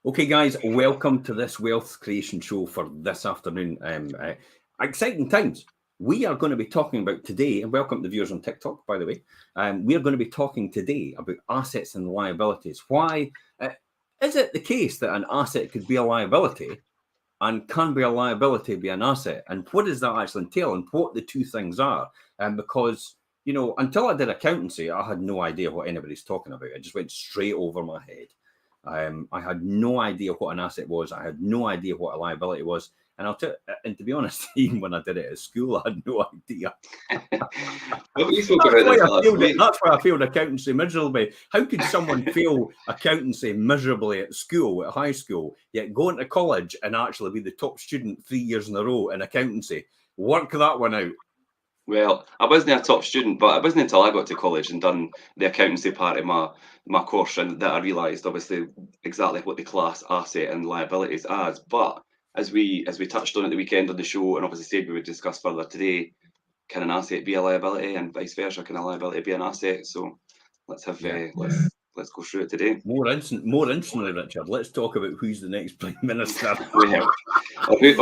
Okay, guys, welcome to this wealth creation show for this afternoon. Exciting times. We are going to be talking about today, and welcome to the viewers on TikTok, by the way. We are going to be talking today about assets and liabilities. Why is it the case that an asset could be a liability, and can be a liability be an asset? And what does that actually entail, and what the two things are? Because until I did accountancy, I had no idea what anybody's talking about. It just went straight over my head. I had no idea what an asset was. I had no idea what a liability was. And to be honest, even when I did it at school, I had no idea. That's why I failed accountancy miserably. How could someone fail accountancy miserably at school, at high school, yet go into college and actually be the top student 3 years in a row in accountancy? Work that one out. Well, I wasn't a top student, but it wasn't until I got to college and done the accountancy part of my course and that I realised obviously exactly what the class asset and liabilities as. But as we touched on at the weekend on the show, and obviously said we would discuss further today, can an asset be a liability, and vice versa? Can a liability be an asset? So let's have let's go through it today. More instantly, Richard. Let's talk about who's the next Prime Minister. or who's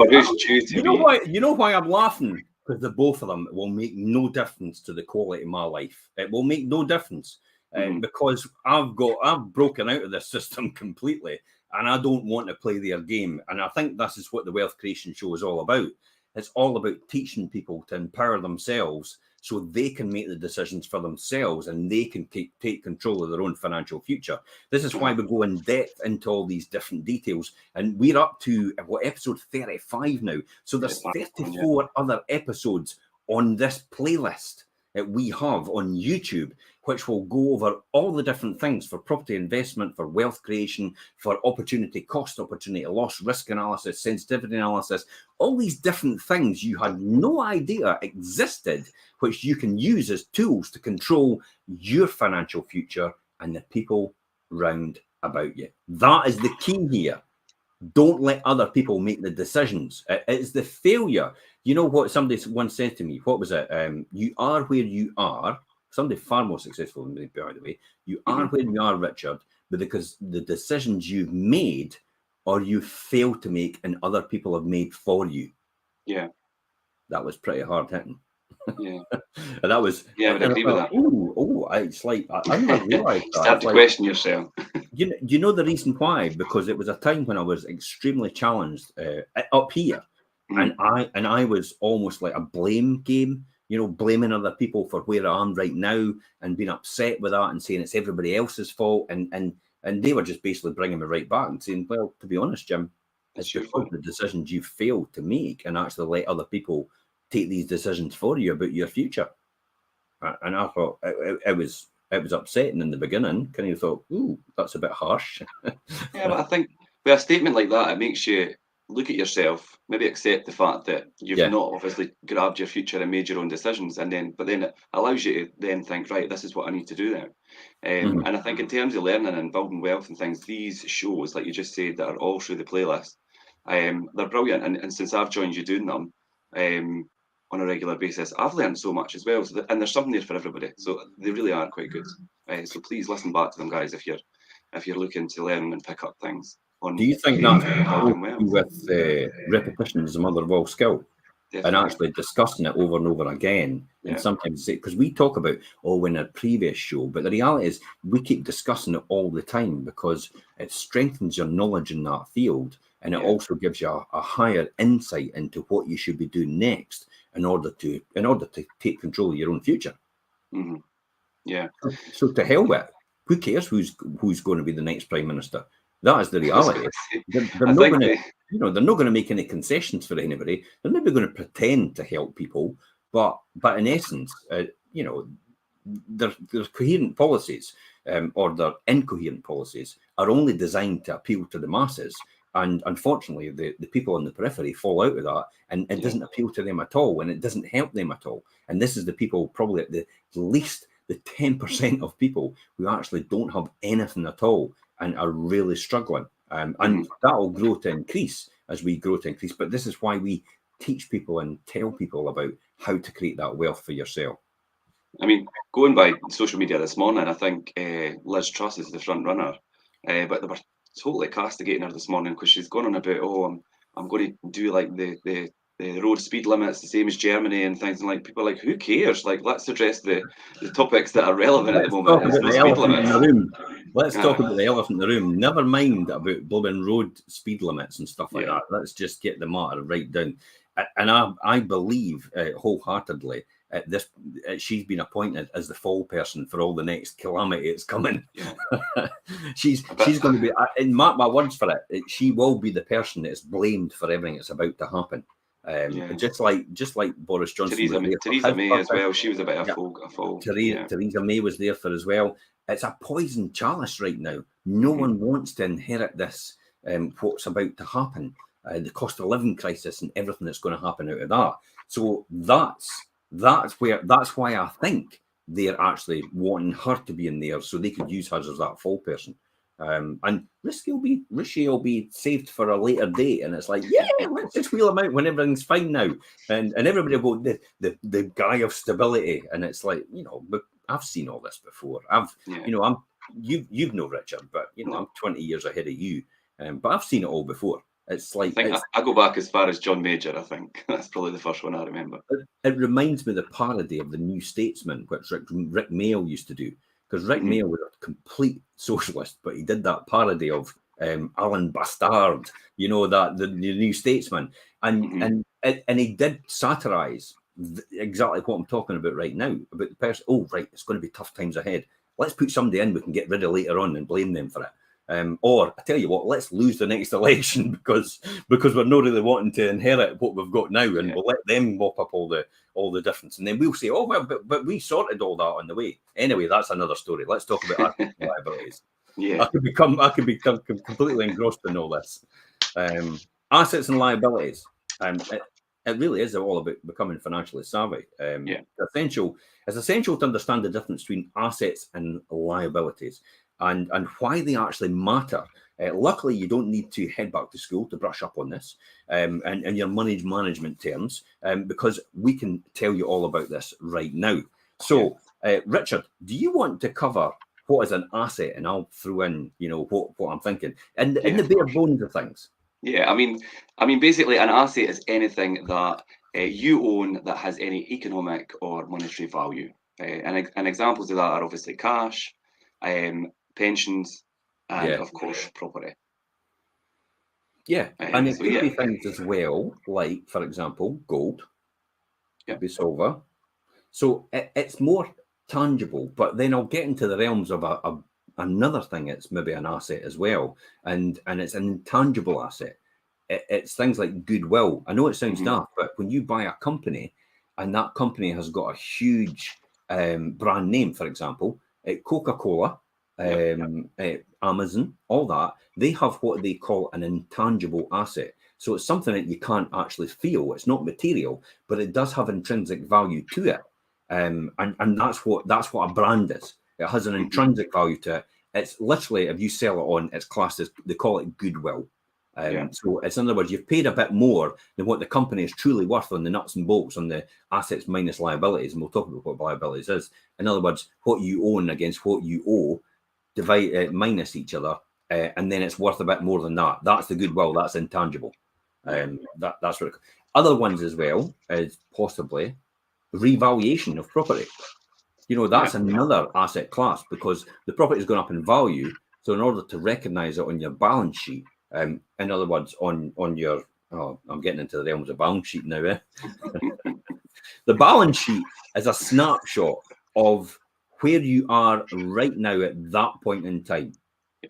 due to be. You know why I'm laughing? Because the both of them will make no difference to the quality of my life. It will make no difference because I've broken out of this system completely, and I don't want to play their game. And I think this is what the Wealth Creation Show is all about. It's all about teaching people to empower themselves so they can make the decisions for themselves and they can take control of their own financial future. This is why we go in depth into all these different details. And we're up to episode 35 now. So there's 34 other episodes on this playlist that we have on YouTube, which will go over all the different things for property investment, for wealth creation, for opportunity cost, opportunity loss, risk analysis, sensitivity analysis, all these different things you had no idea existed, which you can use as tools to control your financial future and the people round about you. That is the key here. Don't let other people make the decisions. It's the failure. You know what somebody once said to me? What was it? You are where you are. Somebody far more successful than me, by the way. You are where you are, Richard, but because the decisions you've made or you failed to make and other people have made for you. Yeah. That was pretty hard hitting. Yeah. And that was. Yeah, I would agree with that. It's like I never realised that. Start to question yourself. You know the reason why? Because it was a time when I was extremely challenged up here, and I was almost like a blame game. Blaming other people for where I am right now and being upset with that and saying it's everybody else's fault, and they were just basically bringing me right back and saying, well, to be honest, Jim, it's because the decisions you failed to make and actually let other people take these decisions for you about your future. And I thought it was upsetting in the beginning. Kind of thought, ooh, that's a bit harsh. Yeah, but I think with a statement like that, it makes you look at yourself, maybe accept the fact that you've not obviously grabbed your future and made your own decisions, but then it allows you to then think, right, this is what I need to do now. And I think in terms of learning and building wealth and things, these shows, like you just said, that are all through the playlist, they're brilliant. And since I've joined you doing them on a regular basis, I've learned so much as well. And there's something there for everybody. So they really are quite good. So please listen back to them, guys, if you're looking to learn and pick up things. Do you think that's with repetition is the mother of all skill? Definitely. And actually discussing it over and over again. And sometimes, because we talk about, in a previous show, but the reality is we keep discussing it all the time because it strengthens your knowledge in that field. And it also gives you a higher insight into what you should be doing next in order to take control of your own future. Yeah. So to hell with it. Who cares who's going to be the next Prime Minister? That is the reality. They're not going to make any concessions for anybody. They're maybe going to pretend to help people, but in essence, their coherent policies or their incoherent policies are only designed to appeal to the masses. And unfortunately, the people on the periphery fall out of that, and it doesn't appeal to them at all, and it doesn't help them at all. And this is the people probably at the least, the 10% of people who actually don't have anything at all and are really struggling. And that will grow to increase as we grow to increase. But this is why we teach people and tell people about how to create that wealth for yourself. I mean, going by social media this morning, I think Liz Truss is the front runner. But there were totally castigating her this morning because she's gone on about, oh, I'm going to do like the road speed limits the same as Germany and things, and like people are like, who cares? Like, let's address the topics that are relevant at the moment. It's no speed limits. Let's talk about the elephant in the room. Never mind about blooming road speed limits and stuff like that. Let's just get the matter right down. And I believe wholeheartedly she's been appointed as the fall person for all the next calamity that's coming. she's going to be, and mark my words for it, she will be the person that's blamed for everything that's about to happen. Just like Boris Johnson. Theresa May as well. She was a bit of a fall. Theresa May was there for as well. It's a poison chalice right now. No one wants to inherit this. What's about to happen, the cost of living crisis, and everything that's going to happen out of that. So that's why I think they're actually wanting her to be in there, so they could use her as that fall person. And Rishi will be saved for a later date, and it's like, let's just wheel him out when everything's fine now, and everybody will go the guy of stability, and it's like, but I've seen all this before. You've no Richard, but I'm 20 years ahead of you, but I've seen it all before. It's like I go back as far as John Major. I think that's probably the first one I remember. It reminds me of the parody of the New Statesman, which Rick Mail used to do. Because Rick Mail was a complete socialist, but he did that parody of Alan Bastard, that the New Statesman, and he did satirize exactly what I'm talking about right now, about the person. Oh, right, it's going to be tough times ahead. Let's put somebody in we can get rid of later on and blame them for it. Or I tell you what, let's lose the next election because we're not really wanting to inherit what we've got now, and we'll let them mop up all the difference, and then we'll say, oh well, but we sorted all that on the way. Anyway, that's another story. Let's talk about liabilities. I could become completely engrossed in all this. Assets and liabilities. It really is all about becoming financially savvy. It's essential to understand the difference between assets and liabilities, and why they actually matter. Luckily, you don't need to head back to school to brush up on this and your money management terms, because we can tell you all about this right now. So, Richard, do you want to cover what is an asset? And I'll throw in, what I'm thinking, and in the bare bones of things. Yeah, I mean, basically, an asset is anything that you own that has any economic or monetary value. And examples of that are obviously cash, pensions, and of course property. And it could be things as well, like, for example, gold, could be silver. So it's more tangible, but then I'll get into the realms of another thing. It's maybe an asset as well, and it's an intangible asset. It's things like goodwill. I know it sounds daft, but when you buy a company and that company has got a huge brand name, for example, Coca-Cola, Amazon, all that, they have what they call an intangible asset. So it's something that you can't actually feel. It's not material, but it does have intrinsic value to it. And that's what a brand is. It has an intrinsic value to it. It's literally, if you sell it on, it's classed as, they call it goodwill. So it's, in other words, you've paid a bit more than what the company is truly worth on the nuts and bolts, on the assets minus liabilities. And we'll talk about what liabilities is. In other words, what you own against what you owe, divide minus each other, and then it's worth a bit more than that. That's the goodwill. That's intangible. That's what other ones as well is possibly revaluation of property. That's another asset class, because the property is going up in value. So in order to recognize it on your balance sheet, in other words, on your, I'm getting into the realms of balance sheet now. The balance sheet is a snapshot of where you are right now at that point in time.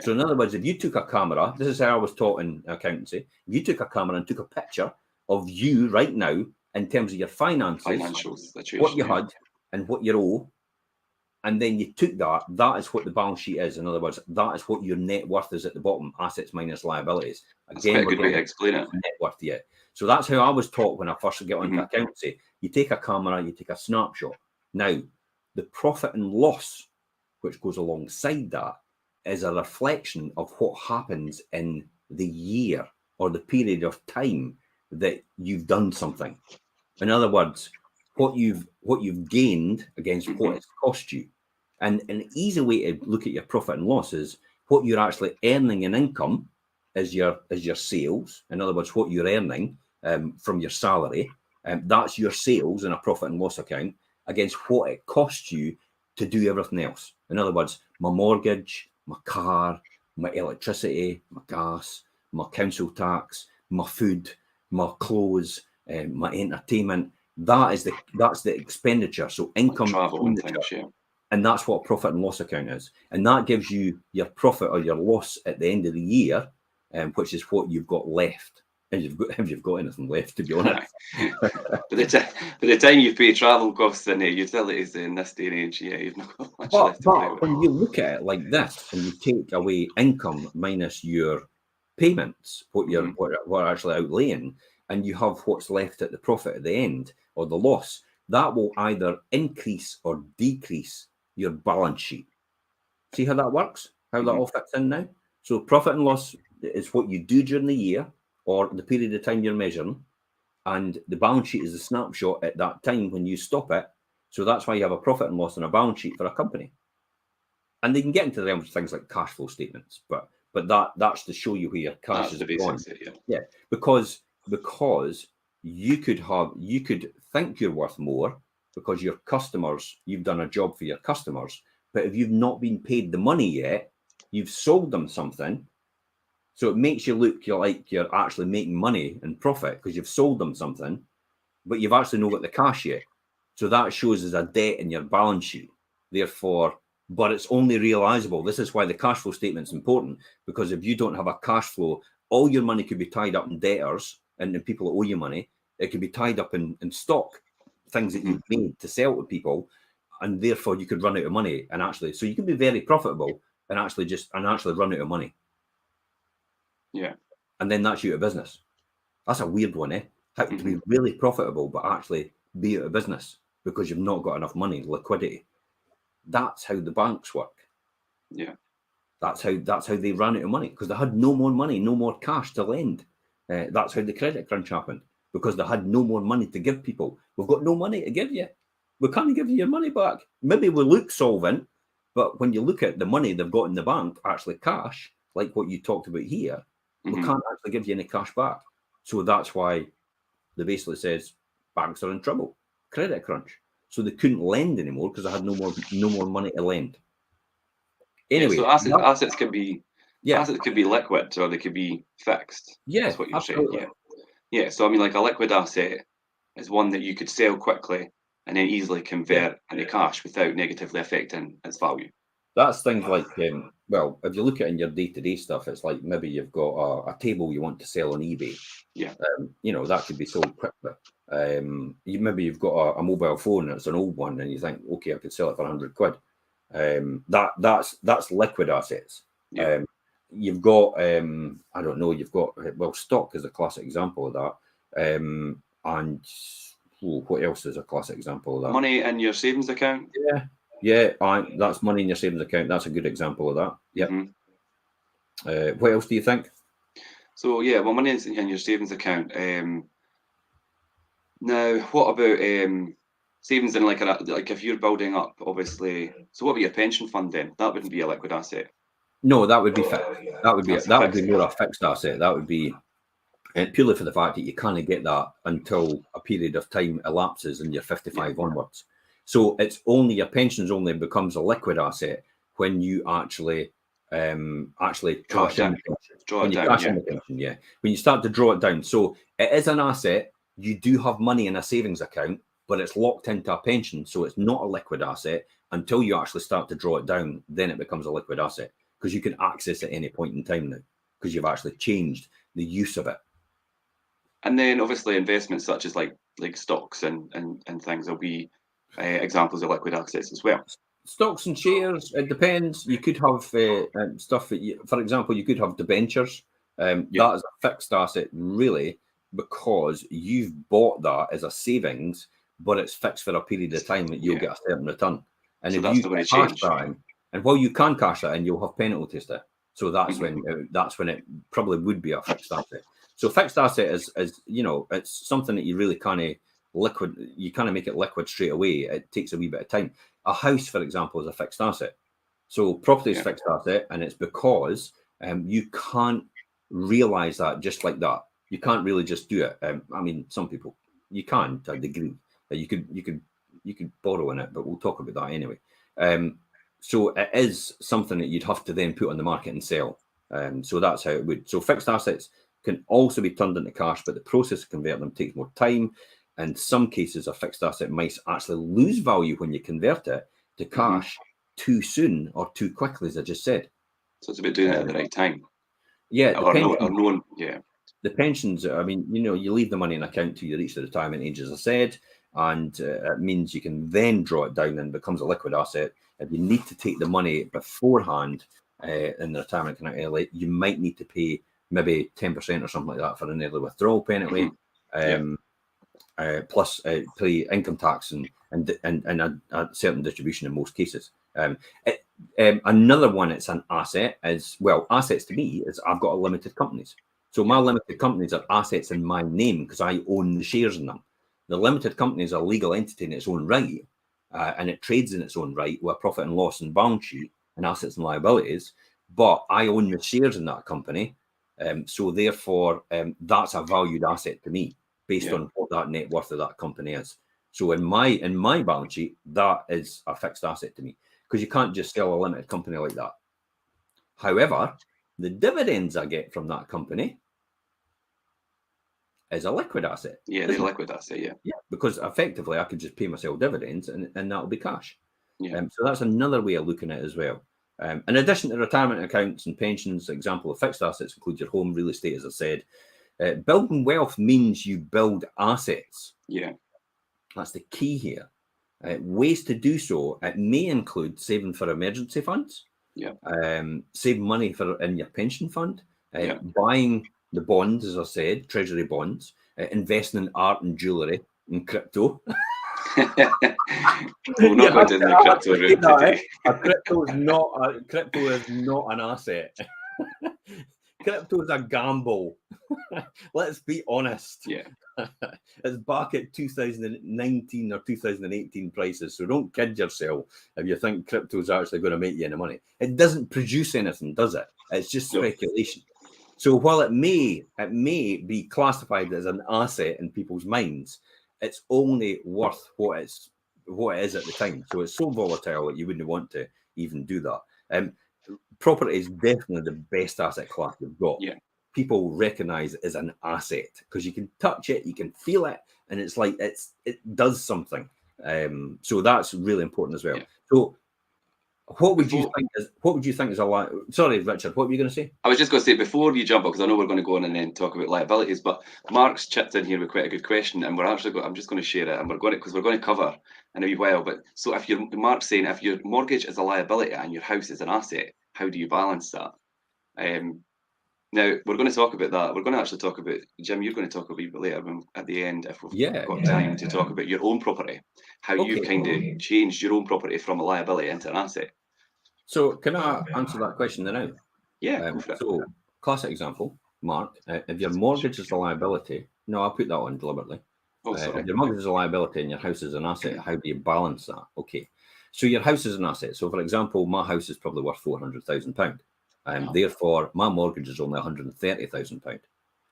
So in other words, if you took a camera, this is how I was taught in accountancy. If you took a camera and took a picture of you right now in terms of your finances, what you had and what you owe, and then you took that is what the balance sheet is. In other words, that is what your net worth is at the bottom, assets minus liabilities. Again, that's quite a good way to explain it. Net worth, So that's how I was taught when I first got into accountancy. You take a camera, you take a snapshot. Now, the profit and loss, which goes alongside that, is a reflection of what happens in the year or the period of time that you've done something. In other words, what you've gained against what it's cost you. And an easy way to look at your profit and loss is what you're actually earning in income is your sales. In other words, what you're earning from your salary, that's your sales in a profit and loss account against what it costs you to do everything else. In other words, my mortgage, my car, my electricity, my gas, my council tax, my food, my clothes, my entertainment. That's the expenditure. So income, travel and things, yeah. And that's what profit and loss account is. And that gives you your profit or your loss at the end of the year, which is what you've got left. And if you've got anything left, to be honest. By the time you pay travel costs and utilities in this day and age, yeah, you've not got much left to play with. When you look at it like this, and you take away income minus your payments, what you're actually outlaying, and you have what's left at the profit at the end or the loss, that will either increase or decrease your balance sheet. See how that works? How that all fits in now? So profit and loss is what you do during the year or the period of time you're measuring, and the balance sheet is a snapshot at that time when you stop it. So that's why you have a profit and loss and a balance sheet for a company. And they can get into the realms of things like cash flow statements, but that's to show you where your cash is going. Yeah, because you could think you're worth more because your customers, you've done a job for your customers, but if you've not been paid the money yet, you've sold them something. So it makes you look like you're actually making money and profit because you've sold them something, but you've actually not got the cash yet. So that shows as a debt in your balance sheet. Therefore, but it's only realizable. This is why the cash flow statement is important, because if you don't have a cash flow, all your money could be tied up in debtors and the people that owe you money. It could be tied up in stock, things that you've made to sell to people, and therefore you could run out of money. And actually, so you can be very profitable and actually run out of money. Yeah. And then that's you out of business. That's a weird one, eh? How to be really profitable, but actually be out of business because you've not got enough money, liquidity. That's how the banks work. Yeah. That's how they ran out of money because they had no more money, no more cash to lend. That's how the credit crunch happened because they had no more money to give people. We've got no money to give you. We can't give you your money back. Maybe we look solvent, but when you look at the money they've got in the bank, actually cash, like what you talked about here, we can't actually give you any cash back. So that's why they basically says banks are in trouble, credit crunch. So they couldn't lend anymore because they had no more money to lend. Anyway, so assets can be liquid or they could be fixed. Yeah, that's what you're absolutely. saying. Yeah. So I mean, like a liquid asset is one that you could sell quickly and then easily convert into cash without negatively affecting its value. That's things like, well, if you look at it in your day-to-day stuff, it's like maybe you've got a table you want to sell on eBay. Yeah. That could be sold quickly. You've got a mobile phone, it's an old one, and you think, okay, I could sell it for £100. That's liquid assets. Yeah. You've got, I don't know, well, stock is a classic example of that. And what else is a classic example of that? Money in your savings account. Yeah, that's money in your savings account. That's a good example of that. Yeah. What else do you think? So yeah, well, money in your savings account. Now, what about savings in like if you're building up, obviously. So what about your pension fund then? That wouldn't be a liquid asset. No, that would be fixed. That would be more a fixed asset. That would be purely for the fact that you can't get that until a period of time elapses and you're 55 onwards. So it's only your pensions only becomes a liquid asset when you actually cash in the pension. Yeah, when you start to draw it down. So it is an asset. You do have money in a savings account, but it's locked into a pension, so it's not a liquid asset until you actually start to draw it down. Then it becomes a liquid asset because you can access it at any point in time now because you've actually changed the use of it. And then obviously investments such as like stocks and things will be examples of liquid assets as well. Stocks and shares, it depends. You could have stuff that, for example, you could have debentures. That is a fixed asset, really, because you've bought that as a savings, but it's fixed for a period of time that you'll get a certain return. And so if that's you the way to cash change. that in, and while you can cash that in, you'll have penalties there. So that's when it probably would be a fixed asset. So fixed asset is it's something that you really can't liquid. You can't make it liquid straight away. It takes a wee bit of time. A house, for example, is a fixed asset. So property is fixed asset, and it's because you can't realize that just like that. You can't really just do it. I mean, some people you can to a degree. You could borrow in it, but we'll talk about that anyway. So it is something that you'd have to then put on the market and sell. So that's how it would. So fixed assets can also be turned into cash, but the process of converting them takes more time. In some cases, a fixed asset might actually lose value when you convert it to cash too soon or too quickly, as I just said. So it's about doing it at the right time. Yeah, the pensions. I mean, you leave the money in account till you reach the retirement age, as I said, and it means you can then draw it down and it becomes a liquid asset. If you need to take the money beforehand in the retirement account early, you might need to pay maybe 10% or something like that for an early withdrawal penalty. Plus pay income tax and a certain distribution in most cases. Another one, it's an asset, assets to me is I've got a limited companies. So my limited companies are assets in my name because I own the shares in them. The limited company is a legal entity in its own right, and it trades in its own right with a profit and loss and balance sheet and assets and liabilities, but I own the shares in that company. So therefore, that's a valued asset to me based on what that net worth of that company is. So in my balance sheet, that is a fixed asset to me because you can't just sell a limited company like that. However, the dividends I get from that company is a liquid asset. Yeah, they're liquid asset, Yeah, because effectively I could just pay myself dividends and that'll be cash. Yeah. So that's another way of looking at it as well. In addition to retirement accounts and pensions, example of fixed assets include your home, real estate, as I said. Building wealth means you build assets. Yeah. That's the key here. Ways to do so, it may include saving for emergency funds, save money in your pension fund, buying the bonds, as I said, treasury bonds, investing in art and jewellery and crypto. We'll not go down the crypto route today. Crypto is not an asset. Crypto is a gamble. Let's be honest. Yeah. It's back at 2019 or 2018 prices. So don't kid yourself if you think crypto is actually going to make you any money. It doesn't produce anything, does it? It's just speculation. So while it may be classified as an asset in people's minds, it's only worth what it is at the time. So it's so volatile that you wouldn't want to even do that. Property is definitely the best asset class you've got. Yeah. People recognize it as an asset because you can touch it, you can feel it, and it's like it does something. So that's really important as well. Yeah. So what would you think is a lot? Sorry, Richard, what were you going to say? I was just going to say before you jump up, because I know we're going to go on and then talk about liabilities, but Mark's chipped in here with quite a good question, and I'm just going to share it, and we're going to cover in a wee while. But so Mark's saying if your mortgage is a liability and your house is an asset, how do you balance that? Now we're going to talk about that. We're going to actually talk about, Jim, you're going to talk a wee bit later at the end if we've got time to talk about your own property, how you've kind of changed your own property from a liability into an asset. So can I answer that question now? Yeah, go for it. So classic example, Mark, if your mortgage is a liability, no, I'll put that on deliberately. If your mortgage is a liability and your house is an asset, how do you balance that? Okay, so your house is an asset. So for example, my house is probably worth £400,000. Therefore, my mortgage is only £130,000.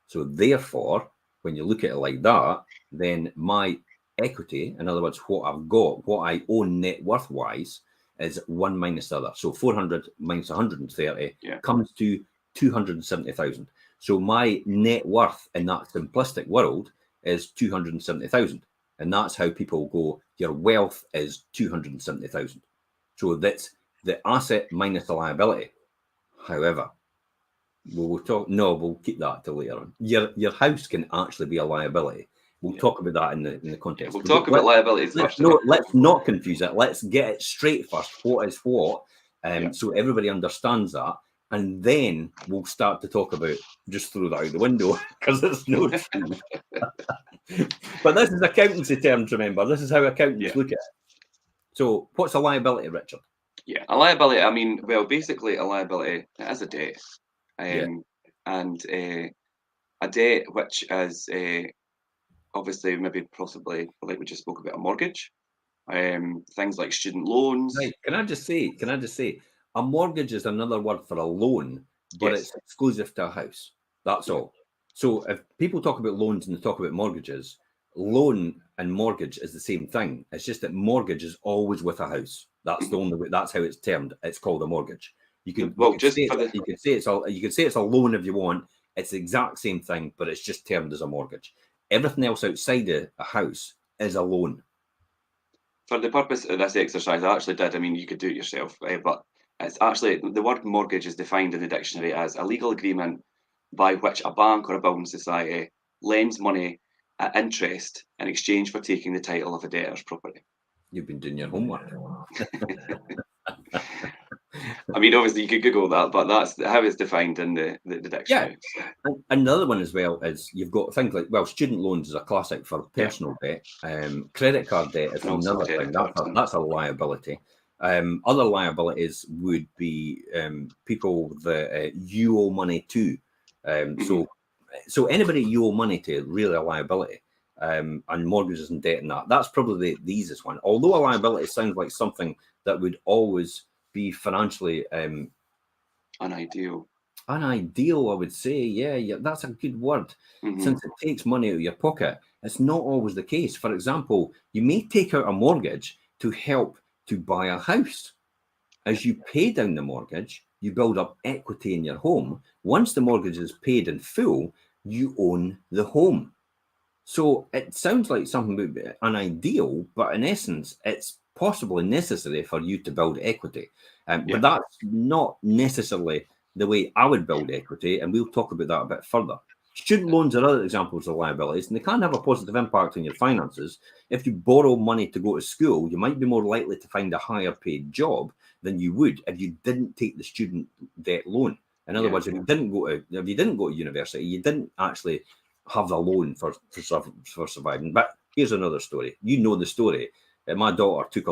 So therefore, when you look at it like that, then my equity, in other words, what I've got, what I own net worth wise, is one minus the other. So 400 minus 130 comes to 270,000. So my net worth in that simplistic world is 270,000. And that's how people go, your wealth is 270,000. So that's the asset minus the liability. However, we'll keep that till later on. Your house can actually be a liability. We'll talk about that in the context. We'll talk about liabilities first. No, let's not confuse it. Let's get it straight first. What is what? So everybody understands that. And then we'll start to talk about, just throw that out the window because it's no true. But this is accountancy terms, remember. This is how accountants look at it. So what's a liability, Richard? Yeah, a liability, I mean, well, basically a liability is a debt. And a debt which is obviously maybe possibly like we just spoke about a mortgage, things like student loans. Right. Can I just say A mortgage is another word for a loan, but it's exclusive to a house. That's all. So if people talk about loans and they talk about mortgages, loan and mortgage is the same thing. It's just that mortgage is always with a house. That's the only way. That's how it's termed. It's called a mortgage. You can say it's a loan if you want. It's the exact same thing, but it's just termed as a mortgage. Everything else outside a house is a loan. For the purpose of this exercise, I actually did. I mean, you could do it yourself, but it's actually, the word mortgage is defined in the dictionary as a legal agreement by which a bank or a building society lends money at interest in exchange for taking the title of a debtor's property. You've been doing your homework. I mean, obviously you could Google that, but that's how it's defined in the dictionary. Yeah. Another one as well is you've got things like, well, student loans is a classic for personal debt. Credit card debt is another thing. That's a liability. Other liabilities would be people that you owe money to. So anybody you owe money to, really a liability. And mortgages and debt and that's probably the easiest one. Although a liability sounds like something that would always be financially unideal, I would say. Yeah, that's a good word. Since it takes money out of your pocket, it's not always the case. For example, you may take out a mortgage to help to buy a house. As you pay down the mortgage, you build up equity in your home. Once the mortgage is paid in full, you own the home. So it sounds like something would be unideal, but in essence, it's possibly necessary for you to build equity. But that's not necessarily the way I would build equity, and we'll talk about that a bit further. Student loans are other examples of liabilities, and they can have a positive impact on your finances. If you borrow money to go to school, you might be more likely to find a higher paid job than you would if you didn't take the student debt loan. In other words, if you didn't go to university, you didn't actually have a loan for surviving. But here's another story. You know the story. My daughter took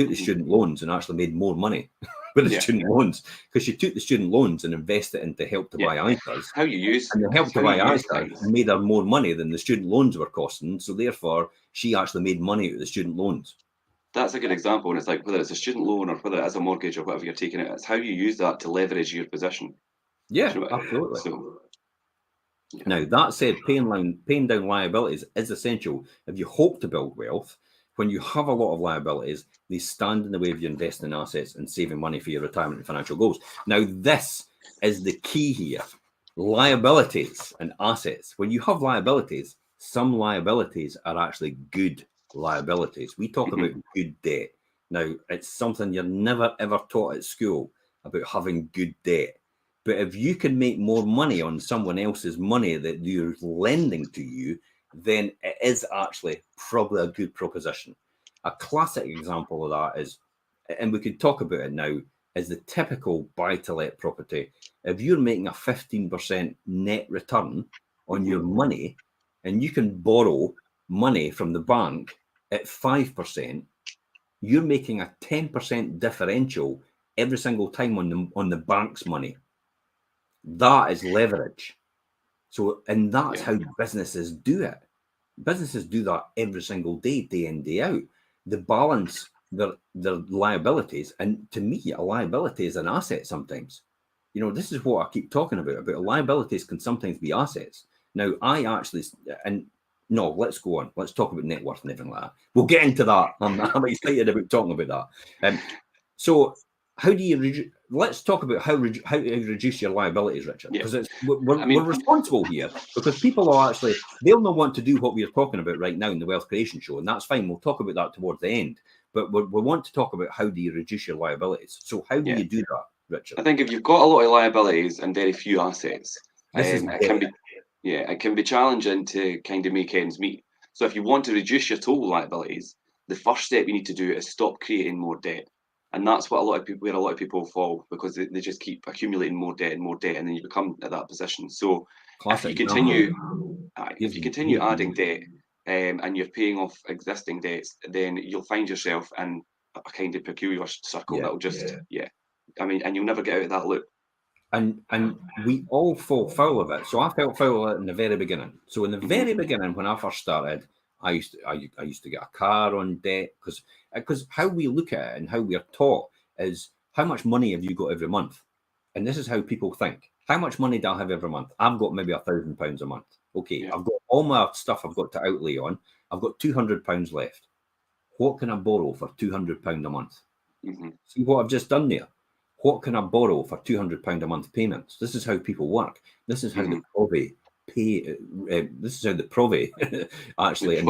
the student loans and actually made more money with the student loans because she took the student loans and invested into help to buy ISAs. And the help to buy ISAs made her more money than the student loans were costing. So therefore, she actually made money out of the student loans. That's a good example. And it's like whether it's a student loan or whether it is a mortgage or whatever you're taking it, it's how you use that to leverage your position. Yeah, absolutely. Now, that said, paying down liabilities is essential if you hope to build wealth. When you have a lot of liabilities, they stand in the way of you investing in assets and saving money for your retirement and financial goals. Now, this is the key here. Liabilities and assets. When you have liabilities, some liabilities are actually good liabilities. We talk about good debt. Now, it's something you're never, ever taught at school about having good debt. But if you can make more money on someone else's money that you're lending to you, then it is actually probably a good proposition. A classic example of that is, and we could talk about it now, is the typical buy-to-let property. If you're making a 15% net return on your money, and you can borrow money from the bank at 5%, you're making a 10% differential every single time on the bank's money. That is leverage. So, and that's how businesses do it. Businesses do that every single day, day in, day out. They balance their liabilities. And to me, a liability is an asset sometimes. You know, this is what I keep talking about liabilities can sometimes be assets. Now, let's go on. Let's talk about net worth and everything like that. We'll get into that. I'm excited about talking about that. So how do you let's talk about how to reduce your liabilities, Richard, because we're responsible here, because people will actually, they'll not want to do what we're talking about right now in the Wealth Creation Show, and that's fine. We'll talk about that towards the end, but we want to talk about how do you reduce your liabilities. So how do you do that, Richard? I think if you've got a lot of liabilities and very few assets, it can be challenging to kind of make ends meet. So if you want to reduce your total liabilities, the first step you need to do is stop creating more debt. And that's what a lot of people fall, because they just keep accumulating more debt, and then you become at that position. So if you continue adding debt and you're paying off existing debts, then you'll find yourself in a kind of peculiar circle that'll just and you'll never get out of that loop. And we all fall foul of it. So I fell foul of it in the very beginning. So in the very beginning, when I first started, I used to get a car on debt, because how we look at it and how we are taught is how much money have you got every month? And this is how people think. How much money do I have every month? I've got maybe £1,000 a month. Okay, I've got all my stuff I've got to outlay on. I've got £200 left. What can I borrow for £200 a month? See what I've just done there? What can I borrow for £200 a month payments? This is how people work. This is how the Provi pay. This is how the Provi actually,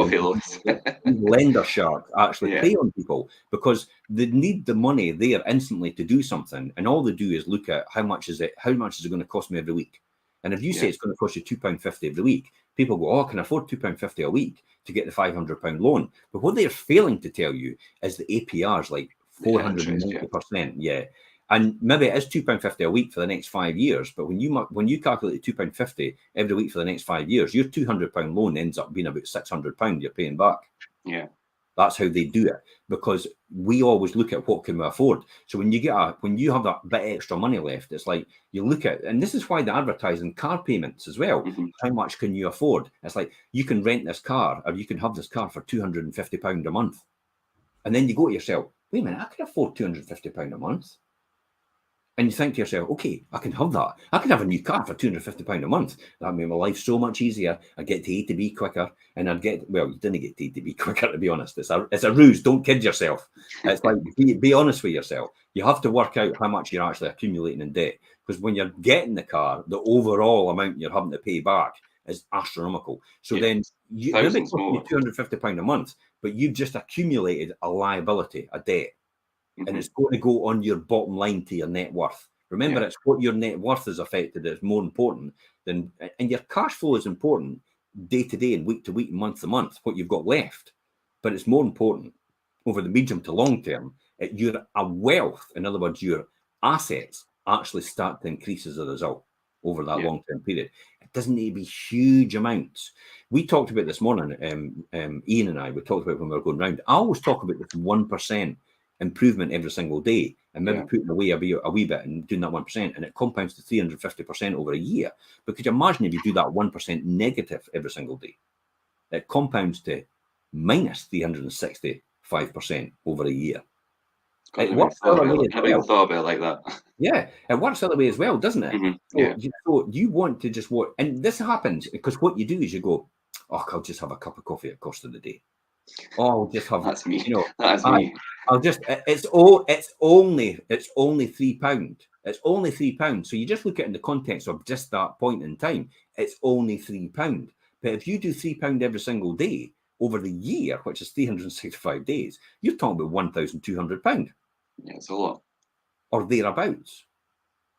lender shark actually prey on people, because they need the money there instantly to do something, and all they do is look at how much is it going to cost me every week. And if you say it's going to cost you £2.50 every week, people go, oh, I can afford £2.50 a week to get the £500 loan. But what they're failing to tell you is the APR is like 490%. Yeah. And maybe it is £2.50 a week for the next 5 years. But when you calculate £2.50 every week for the next 5 years, your £200 loan ends up being about £600 you're paying back. Yeah. That's how they do it, because we always look at what can we afford. So when you have that bit extra money left, it's like you look at, and this is why they advertise in car payments as well. How much can you afford? It's like you can rent this car, or you can have this car for £250 a month. And then you go to yourself, wait a minute, I can afford £250 a month. And you think to yourself, okay, I can have that. I can have a new car for £250 a month. That'd make my life so much easier. I'd get to A to B quicker, and you didn't get to A to B quicker, to be honest. It's a ruse. Don't kid yourself. It's like, be honest with yourself. You have to work out how much you're actually accumulating in debt, because when you're getting the car, the overall amount you're having to pay back is astronomical. So then you maybe cost you £250 a month, but you've just accumulated a liability, a debt. And it's going to go on your bottom line to your net worth. Remember, it's what your net worth is affected that's more important than, and your cash flow is important day to day and week to week and month to month, what you've got left. But it's more important over the medium to long term, your wealth, in other words, your assets actually start to increase as a result over that long term period. It doesn't need to be huge amounts. We talked about this morning, Ian and I, we talked about when we were going round. I always talk about this 1% improvement every single day, and maybe putting away a wee bit and doing that 1%, and it compounds to 350% over a year. Because imagine if you do that 1% negative every single day, it compounds to minus 365% over a year. It works the other way as well. Thought about it like that. Yeah, it works the other way as well, doesn't it? So you want to just watch, and this happens because what you do is you go, oh, I'll just have a cup of coffee at cost of the day. Oh, I'll just have. That's me. That's me. I'll just. It's only £3. It's only £3. So you just look at it in the context of just that point in time. It's only £3. But if you do £3 every single day over the year, which is 365 days, you're talking about £1,200. Yeah, it's a lot. Or thereabouts.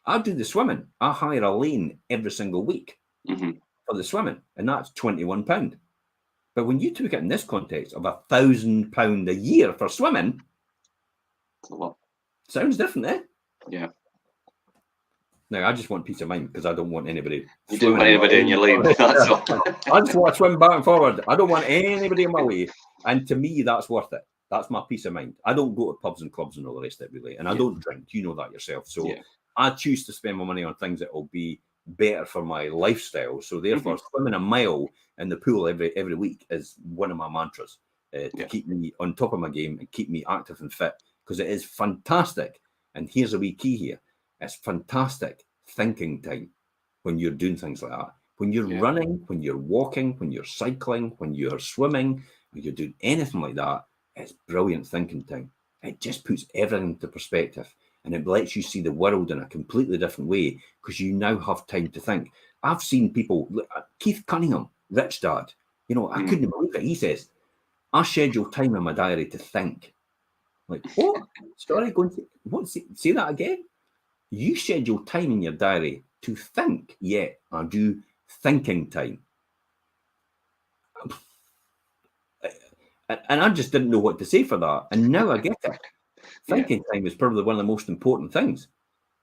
I do the swimming. I hire a lane every single week for the swimming, and that's £21. But when you took it in this context of £1,000 a year for swimming, it's a lot. Sounds different, eh? Yeah. Now, I just want peace of mind because I don't want anybody. You don't want anybody in your lane. That's all. I just want to swim back and forward. I don't want anybody in my way. And to me, that's worth it. That's my peace of mind. I don't go to pubs and clubs and all the rest of it, really. And I don't drink. You know that yourself. So I choose to spend my money on things that will be better for my lifestyle. So therefore, swimming a mile in the pool every week is one of my mantras to keep me on top of my game and keep me active and fit, because it is fantastic. And here's a wee key here. It's fantastic thinking time when you're doing things like that. When you're running, when you're walking, when you're cycling, when you're swimming, when you're doing anything like that, it's brilliant thinking time. It just puts everything into perspective, and it lets you see the world in a completely different way because you now have time to think. I've seen people, Keith Cunningham, Rich Dad, I couldn't believe it. He says, I schedule time in my diary to think. Like, what? Sorry, say that again? You schedule time in your diary to think. Yeah, I do thinking time. And I just didn't know what to say for that. And now I get it. Thinking time is probably one of the most important things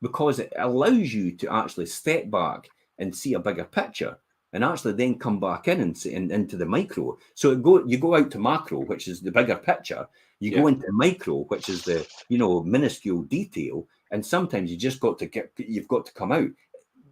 because it allows you to actually step back and see a bigger picture and actually then come back in and into the micro. So you go out to macro, which is the bigger picture. You go into micro, which is the minuscule detail. And sometimes you've got to come out.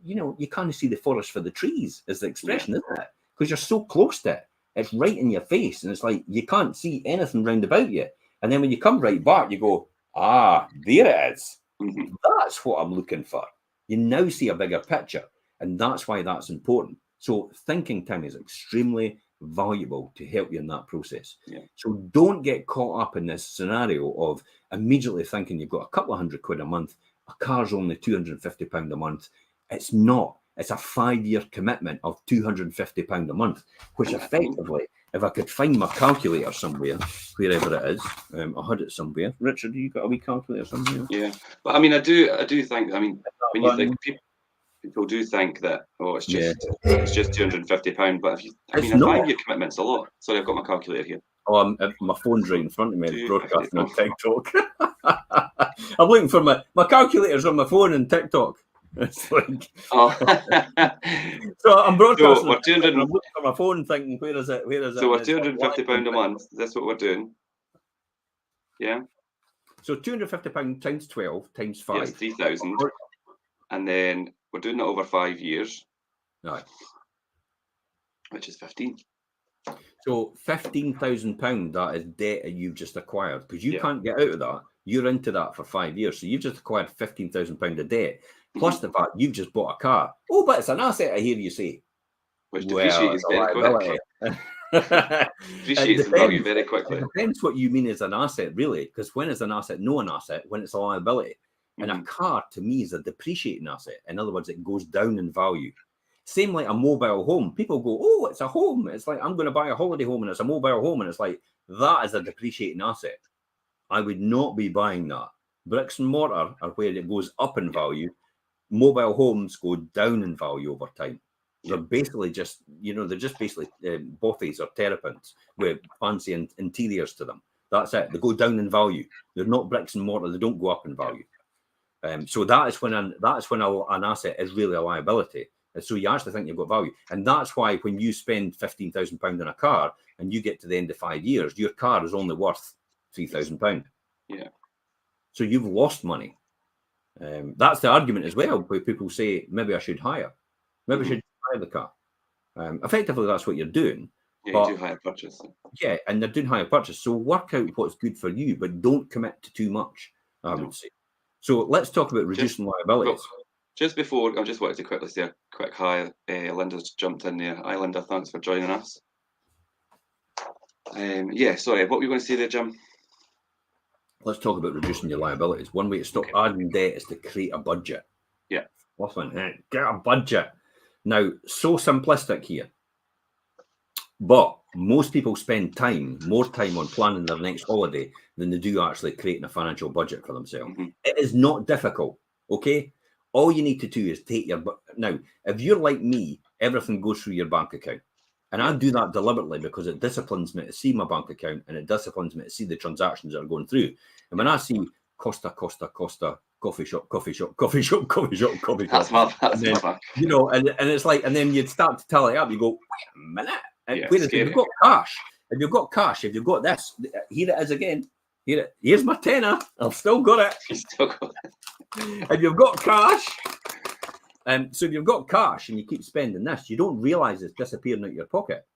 You can't see the forest for the trees, is the expression, isn't it? Because you're so close to it. It's right in your face, and it's like you can't see anything round about you. And then when you come right back, you go, there it is. That's what I'm looking for. You now see a bigger picture, and that's why that's important. So thinking time is extremely valuable to help you in that process. Yeah. So don't get caught up in this scenario of immediately thinking you've got a couple of £100 a month, a car's only £250 a month. It's not. It's a 5-year commitment of £250 a month, which effectively, if I could find my calculator somewhere, wherever it is, I had it somewhere. Richard, you got a wee calculator somewhere? Yeah, but I mean, I do think. I mean, when you think people do think that, oh, it's just £250, but if you, I mean, a 5-year commitment's a lot. Sorry, I've got my calculator here. Oh, my phone's right in front of me. It's broadcasting on TikTok. I'm looking for my calculator's on my phone and TikTok. It's like, so I'm broadcasting. So we're 200. I'm looking for my phone, thinking, where is it? Where is it? So we're £250 a month. That's what we're doing. Yeah. So £250 times 12 times 5. Yes, 3,000. And then we're doing it over 5 years. Right. Which is 15. So £15,000, that is debt that you've just acquired, because you can't get out of that. You're into that for 5 years. So you've just acquired £15,000 of debt, plus the fact you've just bought a car. Oh, but it's an asset, I hear you say. Which depreciates very quickly. Depreciates in value very quickly. It depends what you mean as an asset, really, because when is an asset no an asset? When it's a liability. And a car, to me, is a depreciating asset. In other words, it goes down in value. Same like a mobile home. People go, oh, it's a home. It's like, I'm going to buy a holiday home and it's a mobile home. And it's like, that is a depreciating asset. I would not be buying that. Bricks and mortar are where it goes up in value. Mobile homes go down in value over time. They're basically just, they're just basically bothies or terrapins with fancy interiors to them. That's it. They go down in value. They're not bricks and mortar. They don't go up in value. So that is when an asset is really a liability. And so you actually think you've got value. And that's why when you spend £15,000 on a car and you get to the end of 5 years, your car is only worth £3,000. Yeah. So you've lost money. That's the argument as well, where people say, maybe I should hire. Maybe I should hire the car. Effectively, that's what you're doing. Yeah, you do hire purchase. Yeah, and they're doing hire purchase. So work out what's good for you, but don't commit to too much, I would say. So let's talk about reducing liabilities. Just before, I just wanted to quickly say a quick hi. Linda's jumped in there. Hi, Linda. Thanks for joining us. Yeah, sorry. What were you going to say there, Jim? Let's talk about reducing your liabilities. One way to stop adding debt is to create a budget. Yeah. Get a budget. Now, so simplistic here. But most people spend more time on planning their next holiday than they do actually creating a financial budget for themselves. It is not difficult, okay? All you need to do is take your... Now, if you're like me, everything goes through your bank account. And I do that deliberately because it disciplines me to see my bank account and it disciplines me to see the transactions that are going through. And when I see Costa, coffee shop. That's my bank. And it's like, and then you'd start to tally up. You go, wait a minute. Whereas if you've got cash, if you've got this, here it is again. Here's my tenner. I've still got it. If you've got cash, so if you've got cash and you keep spending this, you don't realise it's disappearing out of your pocket.